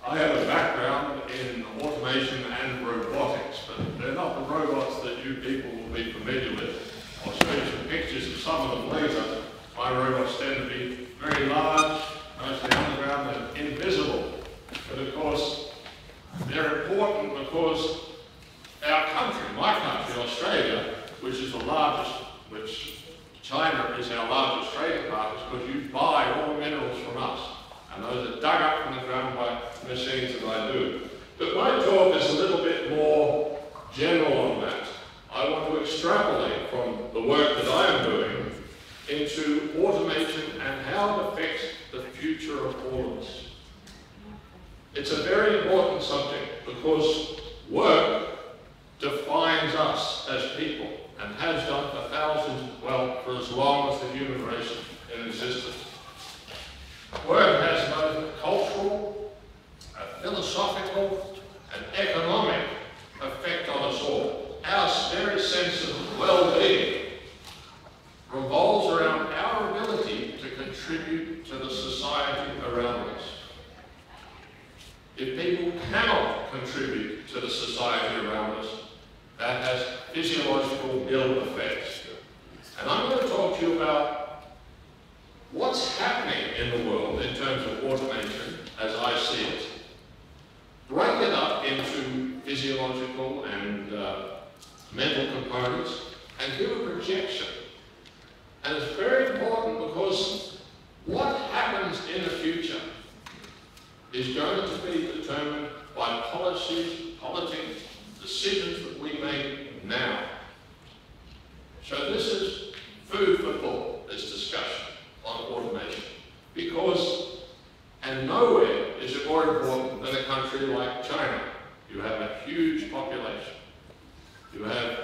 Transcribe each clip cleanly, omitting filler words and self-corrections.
I have a background in automation and robotics, but they're not the robots that you people will be familiar with. I'll show you some pictures of some of them later. My robots tend to be very large, mostly underground and invisible. But of course, they're important because our country, my country, Australia, which is the largest, which China is our largest trading partner, because you buy all the minerals from us. And those are dug up from the ground by machines that I do. But my talk is a little bit more general on that. I want to extrapolate from the work that I am doing into automation and how it affects the future of all of us. It's a very important subject because work defines us as people and has done for thousands, well, for as long as the human race is in existence. Work has both a cultural, a philosophical, and economic effect on us all. Our very sense of well-being revolves around our ability to contribute to the society around us. If people cannot contribute to the society around us, that has physiological ill effects. And I'm going to talk to you about what's happening in the world in terms of automation, as I see it, break it up into physiological and mental components, and give a projection. And it's very important because what happens in the future is going to be determined by policies, politics, decisions that we make now. So this is food for thought, this discussion on automation. Because, and nowhere is it more important than a country like China. You have a huge population. You have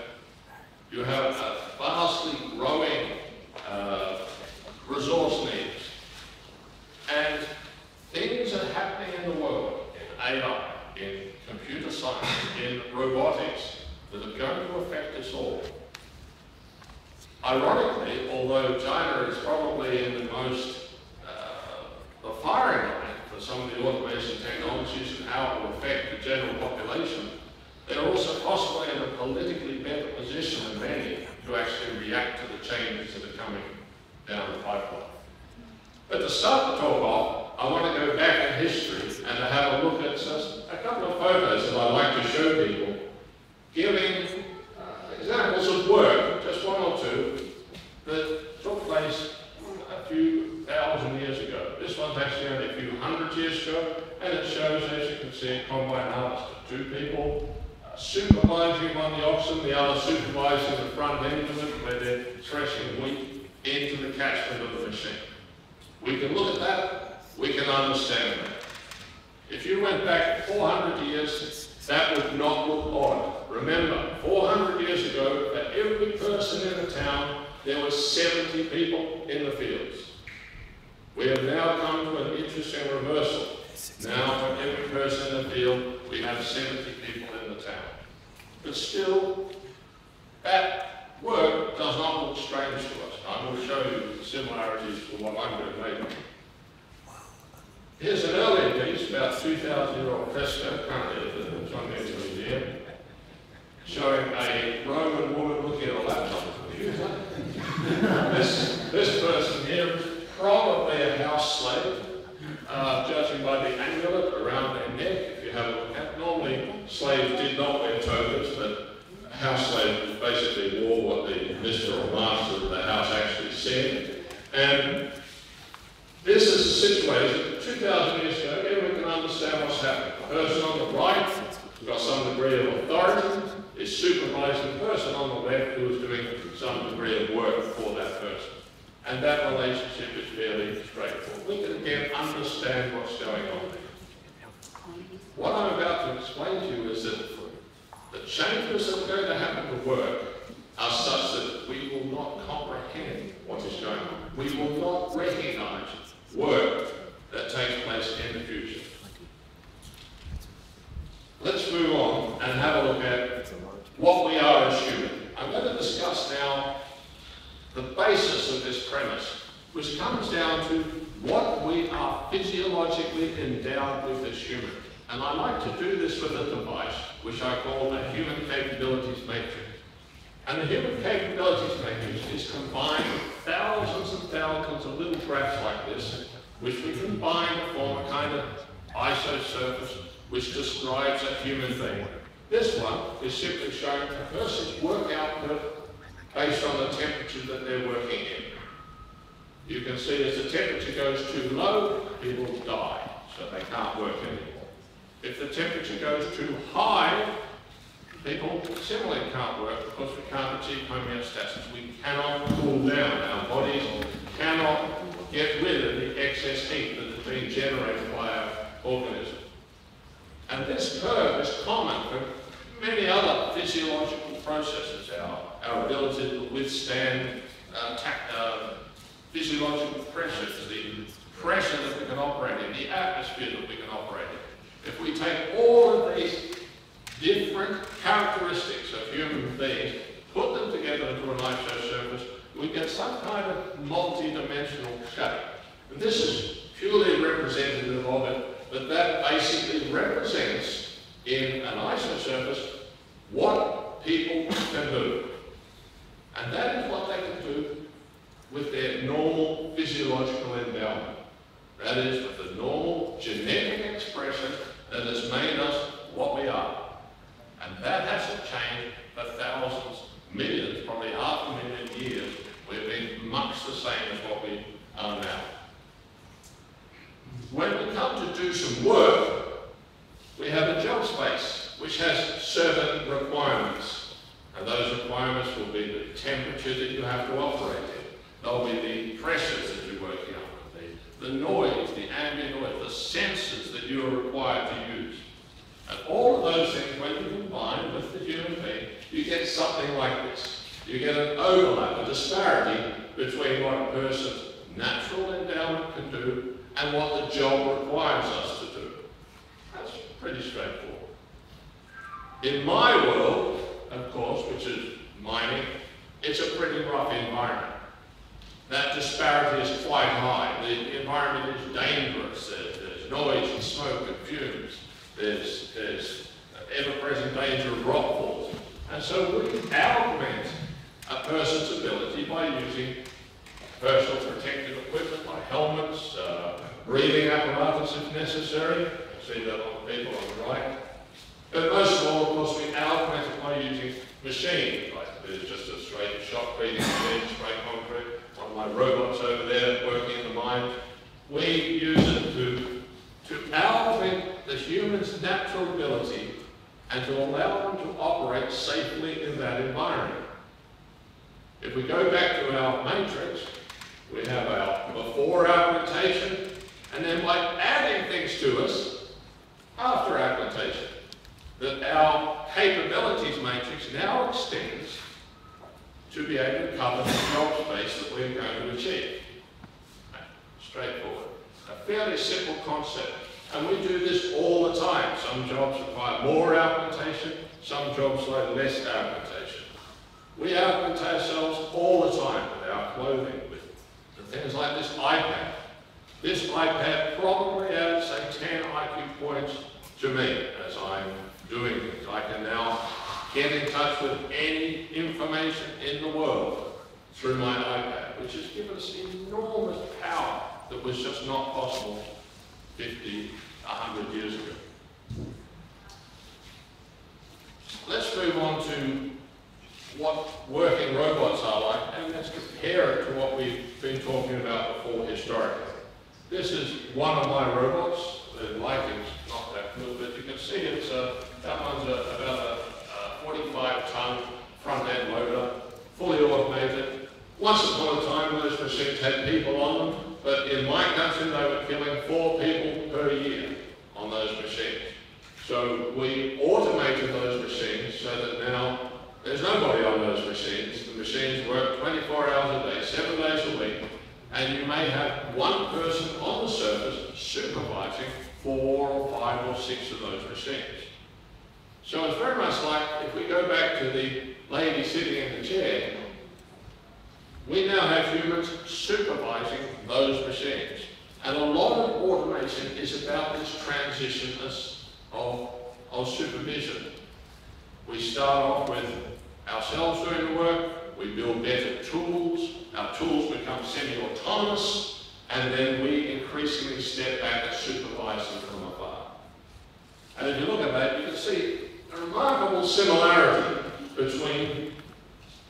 a vastly growing resource needs. And things are happening in the world, in AI, in computer science, in robotics, that are going to affect us all. Ironically, although China is probably in the most, the firing line for some of the automation technologies and how it will affect the general population, they're also possibly in a politically better position than many to actually react to the changes that are coming down the pipeline. But to start the talk off, I want to go back in history and to have a look at a couple of photos that I'd like to show people, giving examples of work, just one or two, that took place a few thousand years ago. This one's actually only a few hundred years ago, and it shows, as you can see, a combine harvester. Two people supervising on the oxen, the other supervising the front end of it, where they're threshing wheat into the catchment of the machine. We can look at that, we can understand that. If you went back 400 years, that would not look odd. Remember, 400 years ago, for every person in the town, there were 70 people in the fields. We have now come to an interesting reversal. Now, for every person in the field, we have 70 people in the town. But still, that work does not look strange to us. I will show you the similarities with what I'm going to make. Here's an earlier piece, about 2,000-year-old fresco, currently at the John Museum Museum, showing a Roman woman looking at a laptop computer. This person here is probably a house slave, judging by the amulet around their neck. If you have a look at, normally slaves did not wear togas, but house slaves basically wore what the Mr. or Master of the house actually said. And this is a situation 2,000 years ago. Here we can understand what's happening. The person on the right has got some degree of authority, is supervising the person on the left who is doing some degree of work for that person. And that relationship is fairly straightforward. We can again understand what's going on there. What I'm about to explain to you is that the changes that are going to happen to work are such that we will not comprehend what is going on. We will not recognize work that takes place in the future. Let's move on and have a look at what we are as human. I'm going to discuss now the basis of this premise, which comes down to what we are physiologically endowed with as humans. And I like to do this with a device which I call a human capabilities matrix. And the human capabilities matrix is combined with thousands and thousands of little graphs like this, which we combine to form a kind of isosurface which describes a human being. This one is simply showing a person's work output based on the temperature that they're working in. You can see as the temperature goes too low, people die, so they can't work anymore. If the temperature goes too high, people similarly can't work because we can't achieve homeostasis. We cannot cool down. Our bodies cannot get rid of the excess heat that is being generated by our organism. And this curve is common for many other physiological processes. Our ability to withstand physiological pressures, the pressure that we can operate in, the atmosphere that we can operate in. If we take all of these different characteristics of human beings, put them together into an isosurface, we get some kind of multi-dimensional shape. And this is purely representative of it, but that basically represents in an isosurface what people can do. And that is what they can do with their normal physiological endowment. That is, with the normal genetic expression that has made us what we are. And that hasn't changed for thousands, millions, probably 500,000 years. We've been much the same as what we are now. When we come to do some work, we have a job space which has certain requirements. And those requirements will be the temperature that you have to operate in. They'll be the pressures that you're working on, the noise, the ambient noise, the sensors that you are required to use. And all of those things, when you combine with the human being, you get something like this. You get an overlap, a disparity between what a person's natural endowment can do and what the job requires us to do. That's pretty straightforward. In my world, of course, which is mining, it's a pretty rough environment. That disparity is quite high. The environment is dangerous. There's noise and smoke and fumes. There's ever-present danger of rockfalls. And so we augment a person's ability by using personal protective equipment like helmets, breathing apparatus if necessary. You can see that on the people on the right. But most of all, of course, we augment it by using machines. Like there's just a straight shot breathing machine, straight concrete. One of my robots over there working in the mine. We use it to augment the human's natural ability and to allow them to operate safely in that environment. If we go back to our matrix, we have our before augmentation, and then by adding things to us after augmentation, that our capabilities matrix now extends to be able to cover the job space that we're going to achieve. Straightforward. A fairly simple concept. And we do this all the time. Some jobs require more augmentation, some jobs require less augmentation. We augment ourselves all the time with our clothing, with the things like this iPad. This iPad probably adds, say, 10 IQ points to me as I'm doing things. I can now get in touch with any information in the world through my iPad, which has given us enormous power that was just not possible 50, 100 years ago. Let's move on to what working robots are like, and let's compare it to what we've been talking about before historically. This is one of my robots. The lighting's not that good, but you can see it's that one's about a 45-ton front-end loader, fully automated. Once upon a time, those machines had people on them, but in my country, they were killing 4 people per year on those machines. So we automated those machines so that now there's nobody on those machines. The machines work 24 hours a day, 7 days a week, and you may have one person on the surface supervising 4 or 5 or 6 of those machines. So it's very much like if we go back to the lady sitting in the chair, we now have humans supervising those machines. And a lot of automation is about this transition of supervision. We start off with ourselves doing the work, we build better tools, our tools become semi-autonomous, and then we increasingly step back and supervise them from afar. And if you look at that, you can see a remarkable similarity between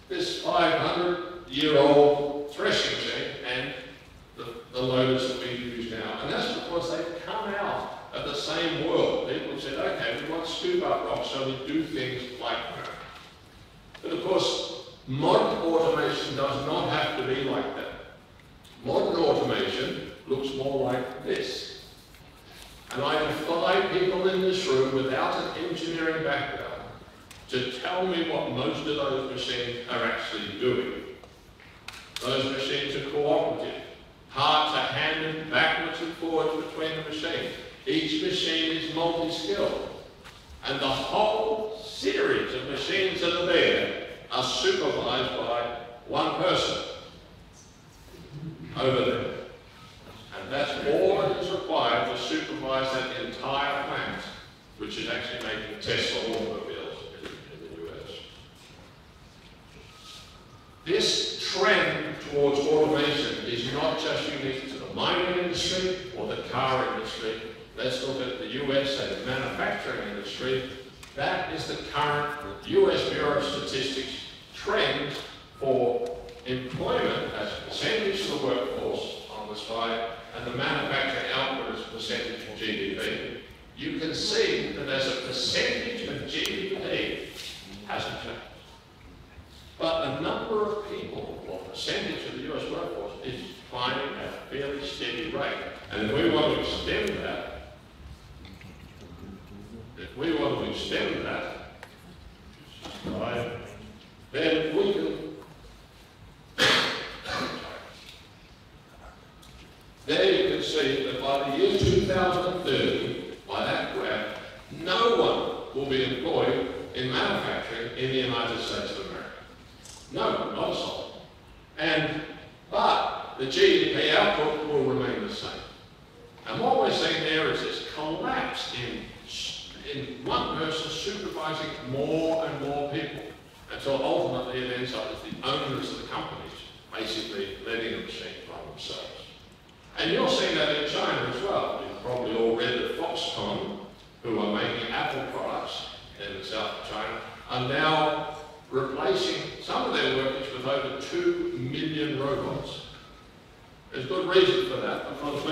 this 500-year-old threshing machine and the loaders that we use now. And that's because they've come out of the same world. People said, okay, we want to scoop up rocks, so we do things like that. But of course, modern automation does not have to be like that. Modern automation looks more like this. And I defy people in this room without an engineering background to tell me what most of those machines are actually doing. Those machines are cooperative. Parts are handed backwards and forwards between the machines. Each machine is multi-skilled. And the whole series of machines that are there are supervised by one person over there. And that's all that is required to supervise that entire plant, which is actually making Tesla automobiles in the US. This trend towards automation is not just unique to the mining industry or the car industry. Let's look at the US and the manufacturing industry. That is the current US Bureau of Statistics trend for employment as a percentage of the workforce on the slide and the manufacturing output as a percentage of GDP. You can see that as a percentage of GDP hasn't changed. But the number of people, or percentage of the US workforce, is climbing at a fairly steady rate. And if we want to extend that, then we can there you can see that by the year 2030, by that graph, no one will be employed in manufacturing in the United States of America. No, not a soul. But the GDP output will remain the same. And what we're seeing there is this collapse in one person supervising more and more people, until ultimately it ends up as the owners of the companies basically letting the machine run themselves. And you're seeing that in China as well. You've probably all read that Foxconn, who are making Apple products in the south of China, are now replacing some of their workers with over 2 million robots. There's good reason for that, because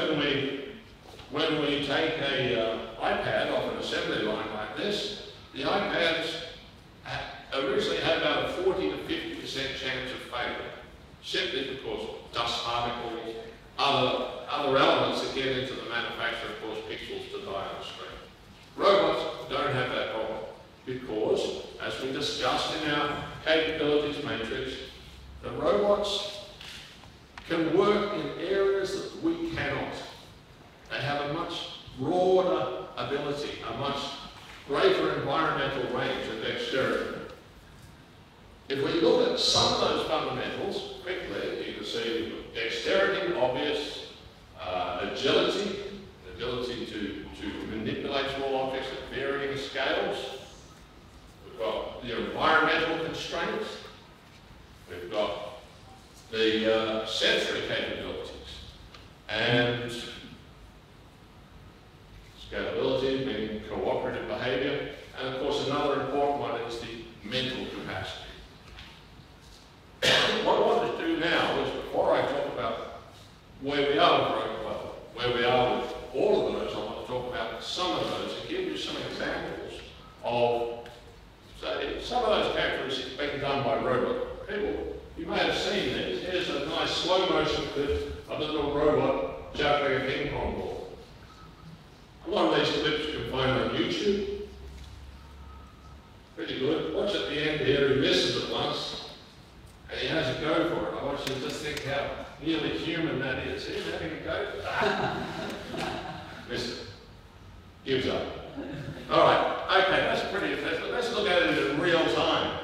when we take an iPad off an assembly line like this, the iPads originally had about a 40 to 50% chance of failure, simply because dust particles, other elements that get into the manufacture and cause pixels to die on the screen. Robots don't have that problem because, as we discussed in our capabilities matrix, the robots can work in areas that we cannot. They have a much broader ability, a much greater environmental range of dexterity. If we look at some of those fundamentals quickly, you can see dexterity, obvious, agility, the ability to manipulate small objects at varying scales. We've got the environmental constraints. We've got the sensory capabilities. And scalability, meaning cooperative behavior. And of course, another important one is the mental capacity. What I want to do now is, before I talk about where we are where we are with all of those, I want to talk about some of those and give you some examples of, say, some of those characteristics being done by robot people. You may have seen this. Here's a nice slow motion clip of a little robot juggling a ping pong ball. A lot of these clips you can find on YouTube. Pretty good. Watch at the end here, he misses it once. And he has a go for it. I want you to just think how nearly human that is. He's having a go. Missed it. Gives up. All right. Okay, that's pretty effective. Let's look at it in real time.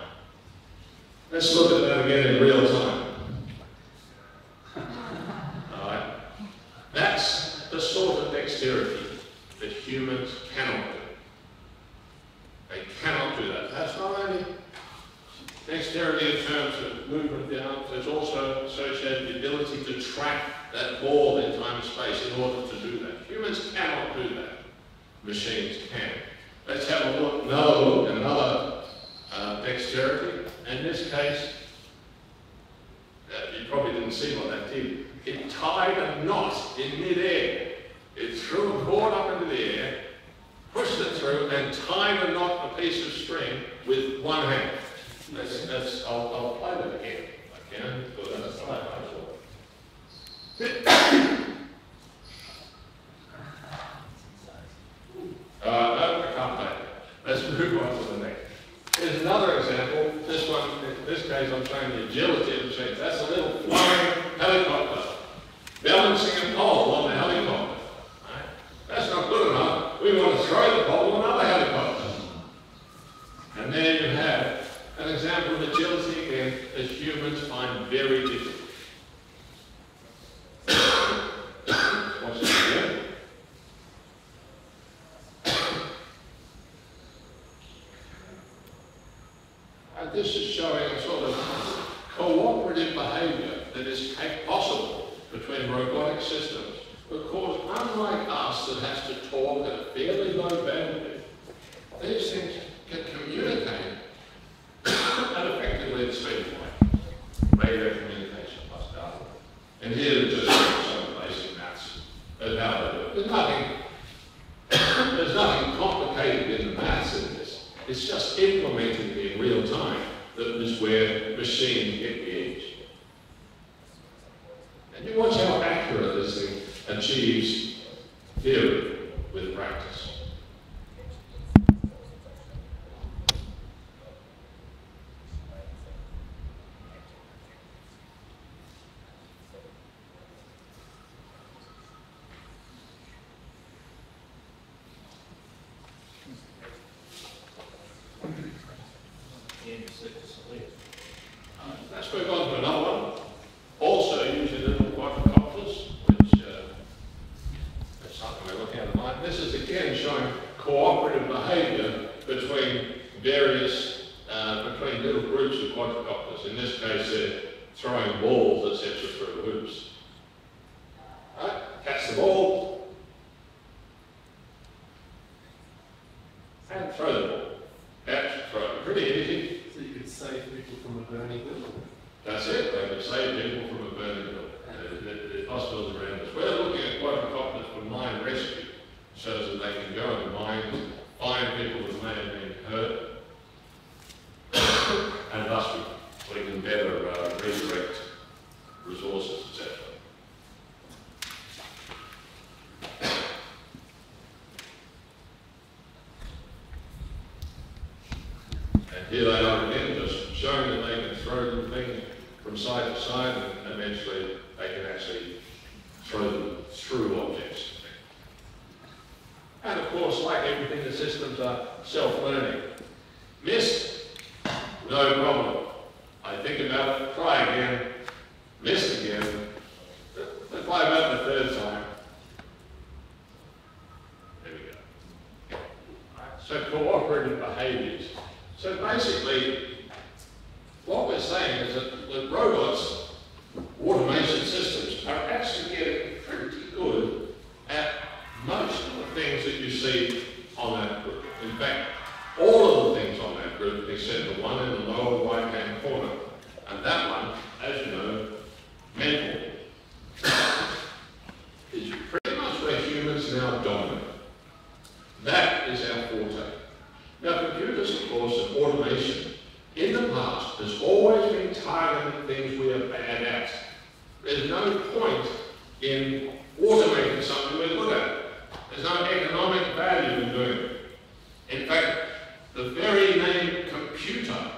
Let's look at that again in real time. All right. That's the sort of dexterity that humans cannot do. Dexterity in terms of movement down, there's also associated the ability to track that ball in time and space in order to do that. Humans cannot do that. Machines can. Let's have a look, another dexterity. In this case, you probably didn't see what that did. It tied a knot in mid-air. It threw a cord up into the air, pushed it through, and tied a knot in a piece of string with one hand. I'll play that again. I can, because that's not no, I can't play it. Let's move on to the next. Here's another example. This one, in this case, I'm showing the agility of the machine. That's a little flying helicopter balancing a pole on the helicopter. Right? That's not good enough. We want to throw the pole on another helicopter. And there you have an example of agility again that humans find very difficult. Watch this again. And this is showing a sort of cooperative behavior that is possible between robotic systems. Of course, unlike us that has to talk at a fairly low bandwidth, these things can communicate at effectively the speed of light. Radio communication plus data. And here are just some basic maths of how to do it. There's nothing complicated in the maths in this. It's just implementing it in real time that is where machines get the edge. And you watch how accurate this thing achieves theory with practice. Let's move on to another one. Also using little quadricopters, which that's something we're looking at at the moment. This is again showing cooperative behaviour between various, between little groups of quadricopters. In this case, they're throwing balls, etc., through hoops. Right? Catch the ball and throw the ball. Catch, throw. Pretty easy. So you could save people from a burning building. That's it, they could save people from a burning building. The hospitals around us. We're looking at quadricopters for mine rescue, so that they can go and find people that may have been hurt, and thus we can better redirect resources, etc. And here they are again, just showing that they can throw the thing from side to side, and eventually they can actually throw them through objects. And of course, like everything, the systems are self-learning. Missed? No problem. I think about it, try again, missed again, try about the third time. There we go. Right, so cooperative behaviours. So basically, what we're saying is that robots, automation systems, are actually getting pretty good at most of the things that you see on that group. In fact, all of the things on that group, except the one in the lower right-hand corner. And that one, as you know, mental, is pretty much where humans now dominate. That is our forte. Now, computers, of course, and automation, in the past, has always been targeting things we are bad at. There's no point in automating something we're good at. There's no economic value in doing it. In fact, the very name computer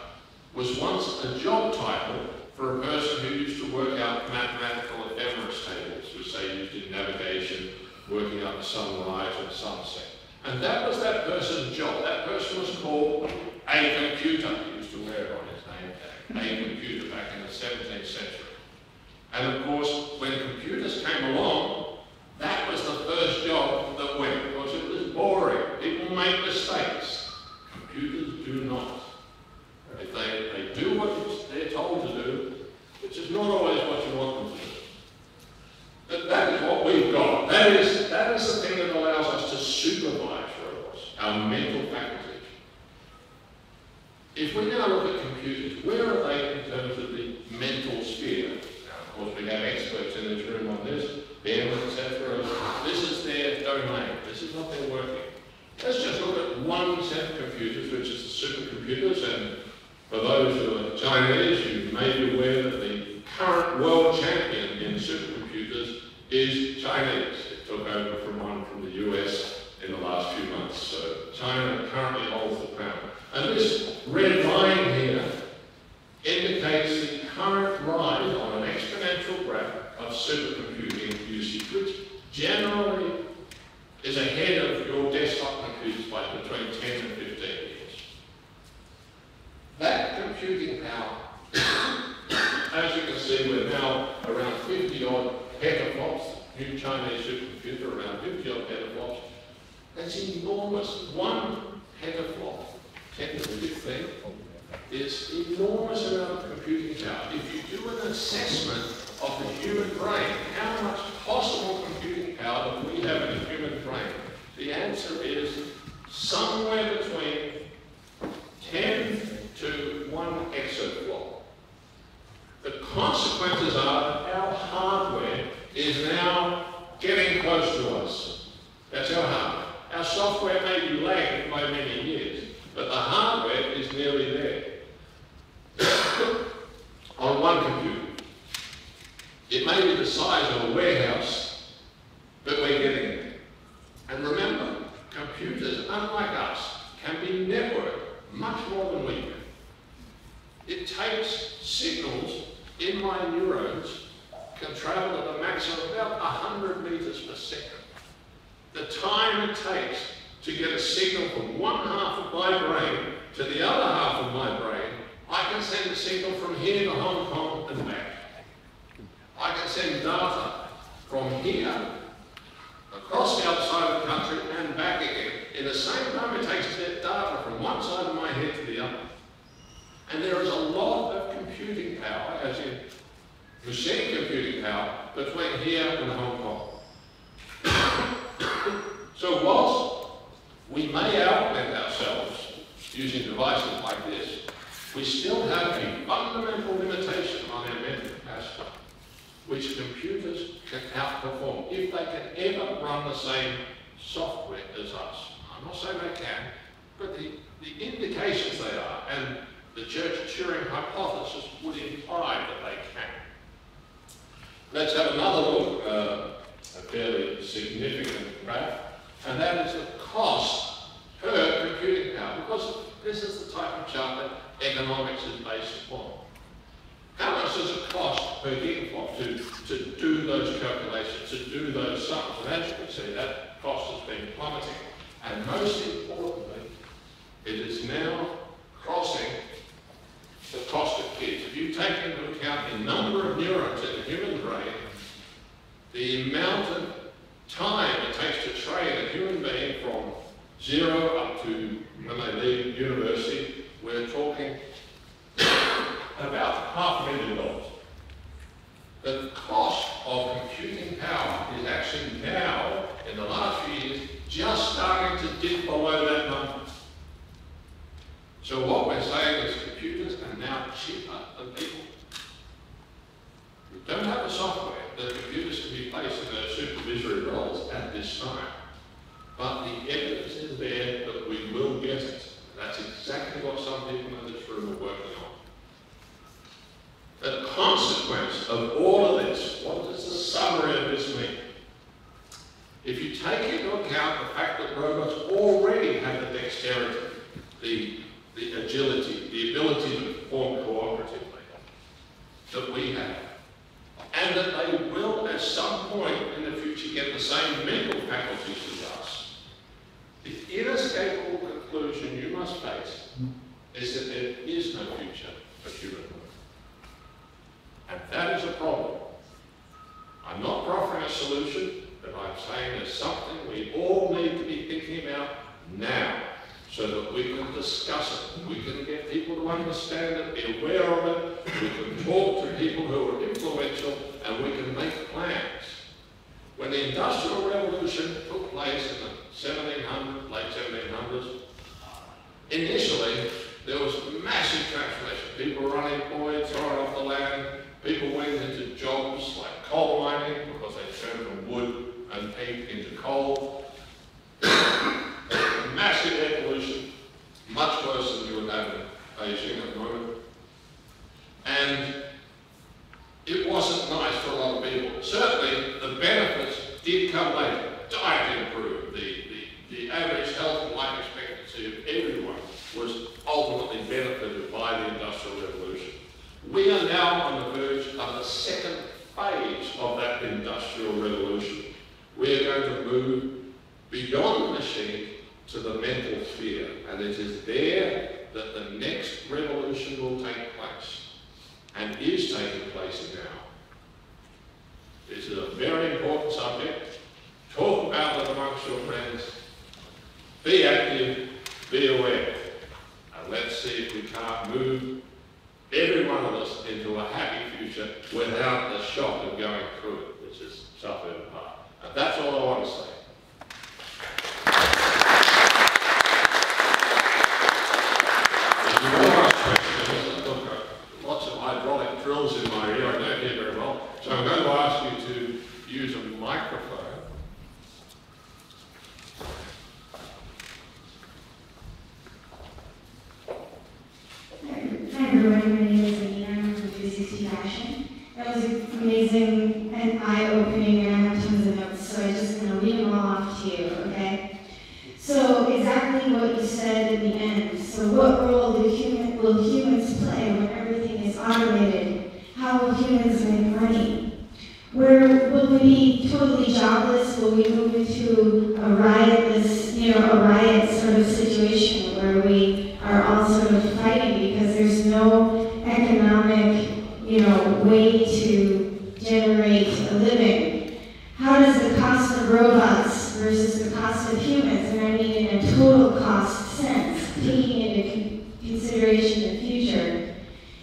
was once a job title for a person who used to work out mathematical ephemeris tables, which they used in navigation, working out the sunrise and sunset. And that was that person's job. That person was called a computer. He used to wear it on his name tag. A computer back in the 17th century. And of course, when computers came along, that was the first job that went, because it was boring. People make mistakes. Computers do not. If they do what computers, where are they in terms of the mental sphere? Now, of course, we have experts in this room on this, BM, etc. This is their domain. This is what they're working. Let's just look at one set of computers, which is the supercomputers. And for those who are Chinese, you may be aware that the current world champion in supercomputers is Chinese. It took over from one from the US in the last few months. So China currently holds the crown. And this red line here indicates the current rise on an exponential graph of supercomputing usage, which generally is ahead of your desktop computers by between 10 and 15 years. That computing power, as you can see, we're now around 50 odd petaflops, new Chinese supercomputer, around 50 odd petaflops. That's enormous. One petaflop, 10 to 15, is enormous amount of computing power. If you do an assessment of the human brain, how much possible computing power do we have in the human brain? The answer is somewhere between 10 to 1 exaflop. The consequences are that our hardware is now getting close to us. That's our hardware. Our software may be lagging by many years, but the hardware is nearly there. On one computer. It may be the size of a warehouse, but we're getting there. And remember, computers, unlike us, can be networked much more than we can. It takes signals in my neurons can travel at a maximum of about 100 meters per second. The time it takes to get a signal from one half of my brain to the other half of my brain, I can send a signal from here to Hong Kong and back. I can send data from here across the other side of the country and back again in the same time it takes to get data from one side of my head to the other. And there is a lot of computing power, as in machine computing power, between here and Hong Kong. So whilst we may outwit ourselves using devices like this, we still have a fundamental limitation on our mental capacity, which computers can outperform if they can ever run the same software as us. I'm not saying they can, but the indications they are, and the Church-Turing hypothesis would imply that they can. Let's have another look, a fairly significant graph, and that is the cost per computing power, because this is the type of chart that economics is based upon. How much does it cost per gigaflop to do those calculations, to do those sums? And as you can see, that cost has been plummeting. And most importantly, it is now crossing the cost of kids. If you take into account the number of neurons in the human brain, the amount of time it takes to train a human being from 0 up to when they leave university, we're talking about $500,000. The cost of computing power is actually now, in the last few years, just starting to dip below that number. So what we're saying is computers are now cheaper than people. We don't have the software that computers can be placed in those supervisory roles at this time. But the evidence is there that we will get it. That's exactly what some people in this room are working on. The consequence of all of this, what does the summary of this mean? If you take into account the fact that robots already have the dexterity, the agility, the ability to perform cooperatively that we have, and that they will at some point in the future get the same mental faculties as us, the inescapable conclusion you must face is that there is no future for human work. And that is a problem. I'm not offering a solution, but I'm saying there's something we all need to be thinking about now so that we can discuss it. We can get people to understand it, be aware of it, we can talk to people who are influential, and we can make plans. When the Industrial Revolution took place in the 1700s, late 1700s, initially there was massive transformation. People were unemployed, thrown off the land. People went into jobs like coal mining because they turned from wood and peat into coal. Massive air pollution, much worse than you would have in Beijing at the moment. And it wasn't nice for a lot of people. Certainly, the benefits did come later. Diet improved. The average health and life expectancy of everyone was ultimately benefited by the Industrial Revolution. We are now on the verge of the second phase of that Industrial Revolution. We are going to move beyond the machine to the mental sphere, and it is there that the next revolution will take place, and is taking place now. This is a very important subject. Talk about it amongst your friends. Be active, be aware, and let's see if we can't move every one of us into a happy future without the shock of going through it, which is suffering apart. And that's all I want to say. If you want to ask questions, look, lots of hydraulic drills in my ear, I don't hear very well, so I'm going to ask you to use a microphone. Hi everyone, my name is Anina, I'm from 360 Fashion. That was amazing and eye-opening, and I have tons of notes, so I'm just going to read them all off to you, okay? So exactly what you said in the end. So what role will humans play when everything is automated? How will humans make money? Where will we be totally jobless? Will we move into a riot sort of situation where we are all sort of fighting because there's no economic, way to generate a living? How does the cost of robots versus the cost of humans, and I mean in a total cost sense, taking into consideration the future?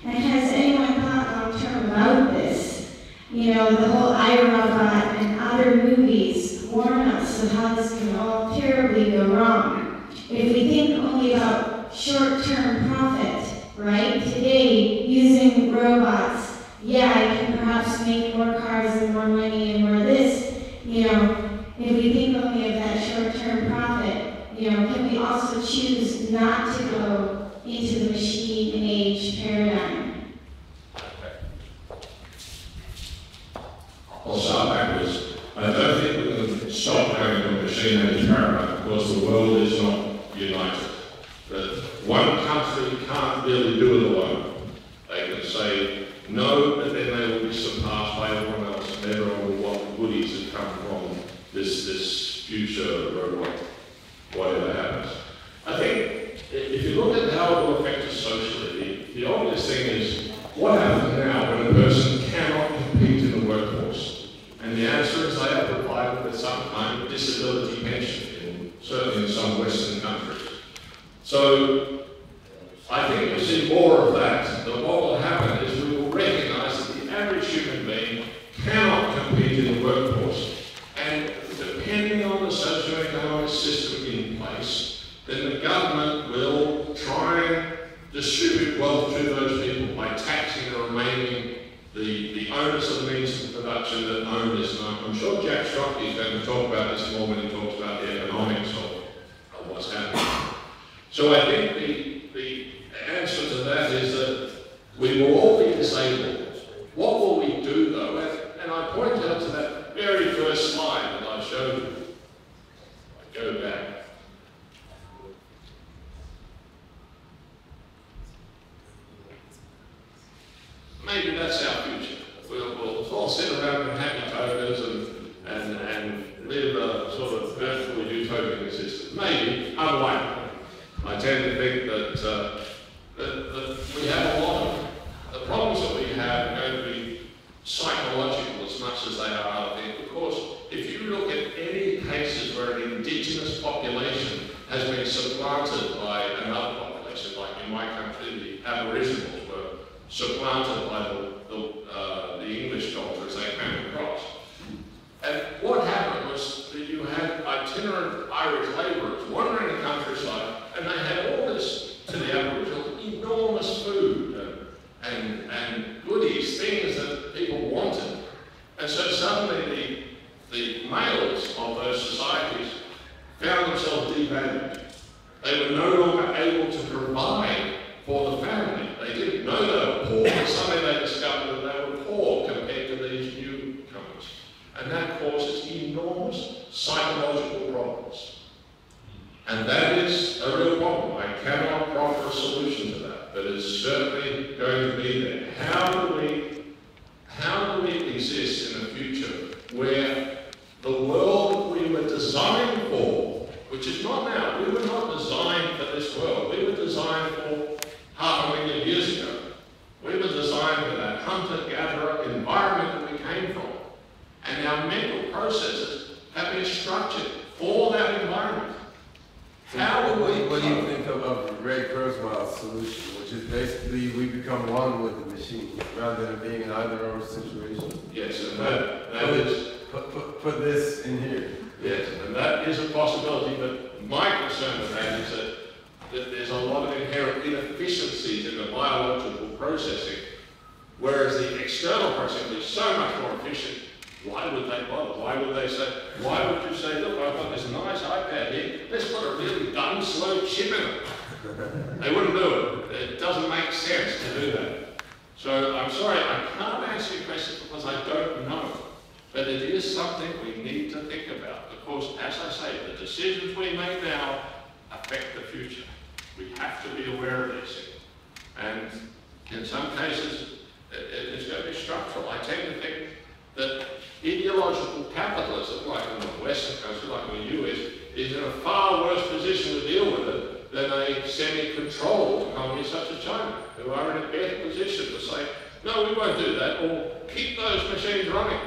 And has anyone thought long term about this? The whole iRobot and other movies warn us of how this can all terribly go wrong. If we think only about short-term profit, right? Today, using robots, yeah, I can perhaps make more cars and more money and more this. If we think only of that short-term profit, can we also choose not to go into the machine age paradigm? I'll start backwards. I don't think we can stop going to a machine age paradigm because the world is not united. But one country can't really do it alone. They can say no, but then they will be surpassed by everyone else, and everyone will want the goodies that come from this future robot, whatever happens. I think if you look at how it will affect us socially, the obvious thing is what happens now when a person cannot compete in the workforce? And the answer is they are provided with some kind of disability pension, certainly in some Western countries. So I think you'll see more of that. But what will happen is we will recognise that the average human being cannot compete in the workforce. And depending on the socio-economic system in place, then the government will try and distribute wealth to those people by taxing the remaining, the owners of the means of production that own this. And I'm sure Jack Strachey is going to talk about this more when he talks about the economics of what's happening. So I think the answer to that is that we will all be disabled. What will we do though? And I point out to that very first slide that I showed you. I go back. Maybe that's our future. We'll all sit around in happy togas and live a sort of virtual utopian existence. Maybe, unlikely. I tend to think that we have a lot of the problems that we have are going to be psychological as much as they are, I think. Of course, if you look at any cases where an indigenous population has been supplanted by another population, like in my country, the Aboriginals were supplanted by the English culture as they came across. And what happened was that you had itinerant Irish labourers wandering the countryside, and they had all this to the Aboriginals They were no longer able to provide for the family. They didn't know they were poor, but suddenly they discovered that they were poor compared to these newcomers. And that causes enormous psychological problems. And that is a real problem. I cannot offer a solution to that, but it's certainly going to be there. How do we exist in a future where the world we were designed for, which is not now, we were not designed for this world. We were designed for 500,000 years ago. We were designed for that hunter-gatherer environment that we came from. And our mental processes have been structured for that environment. What do you think of Ray Kurzweil's solution, which is basically we become one with the machine rather than being an either-or situation? Yes, and that is... Put this in here. Yes, and that is a possibility, but my concern with that is that there's a lot of inherent inefficiencies in the biological processing, whereas the external processing is so much more efficient. Why would they bother? Why would you say, look, I've got this nice iPad here, let's put a really dumb, slow chip in it. They wouldn't do it. It doesn't make sense to do that. So I'm sorry, I can't answer your question because I don't know. But it is something we need to think about. Of course, as I say, the decisions we make now affect the future. We have to be aware of this. And in some cases, it's going to be structural. I tend to think that ideological capitalism, like in the Western country, like in the US, is in a far worse position to deal with it than a semi-controlled economy such as China, who are in a better position to say, no, we won't do that, or keep those machines running.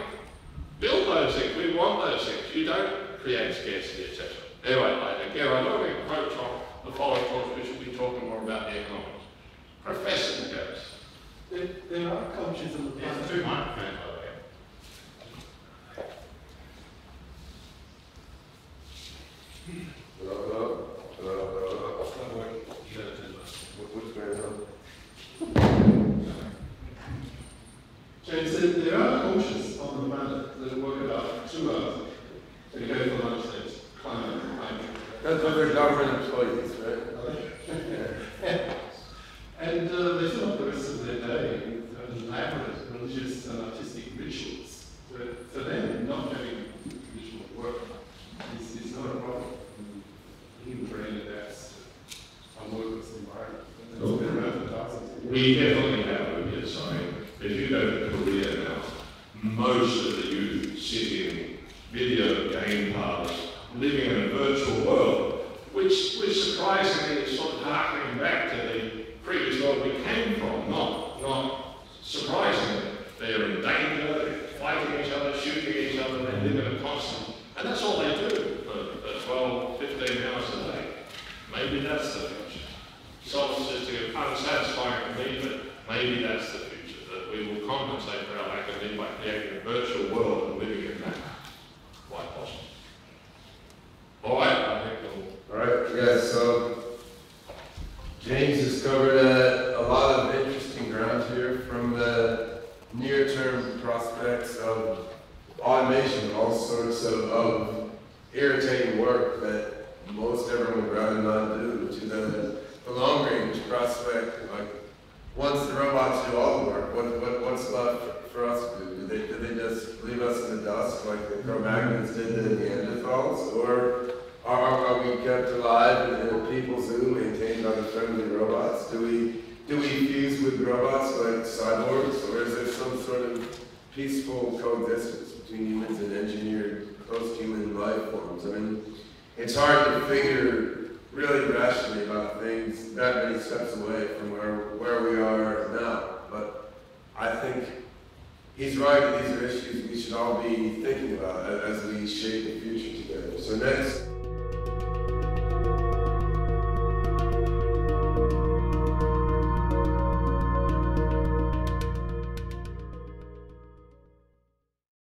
Build those things, we want those things. You don't create scarcity, etc. Anyway, again, I don't want to approach on the following talks, which will be talking more about the economics. Professor McGarris. There are cultures on the planet. There's two microphones, by the way. Hello. What's going on? James, there are cultures on the planet that work about 2 hours to go for lunch days, climate. That's what they're government employees, right? And they fill up the rest of their day with elaborate religious and artistic rituals. So for them, not having ritual work is not a problem. Human brain adapts to a workless environment. And it's been around for thousands of years. We definitely have a sign. If you go to Korea now, most of the youth sit in video game parlors, living in a virtual world, which surprisingly is sort of harkening back to the previous world we came from, not surprisingly. They're in danger, they're fighting each other, shooting each other, they live in a constant, and that's all they do for 12, 15 hours a day. Maybe that's the future. Solipsistic and unsatisfying to me, but maybe that's the future, that we will compensate for our lack of need by creating a virtual world and living in that. Quite possible. All right, I think we'll... All right, yeah, so James has covered a lot of interesting ground here, from the near-term prospects of automation, all sorts of irritating work that most everyone would rather not do, to the long-range prospect, like once the robots do all the work, what's left for us to do? Do they just leave us in the dust like the Cro-Magnons did to the Neanderthals, or are we kept alive in a people zoo maintained by the friendly robots? Do we fuse with robots like cyborgs, or is there some sort of peaceful coexistence between humans and engineered post-human life forms? I mean, it's hard to figure really rationally about things that many steps away from where we are now. But I think he's right that these are issues we should all be thinking about as we shape the future together. So next.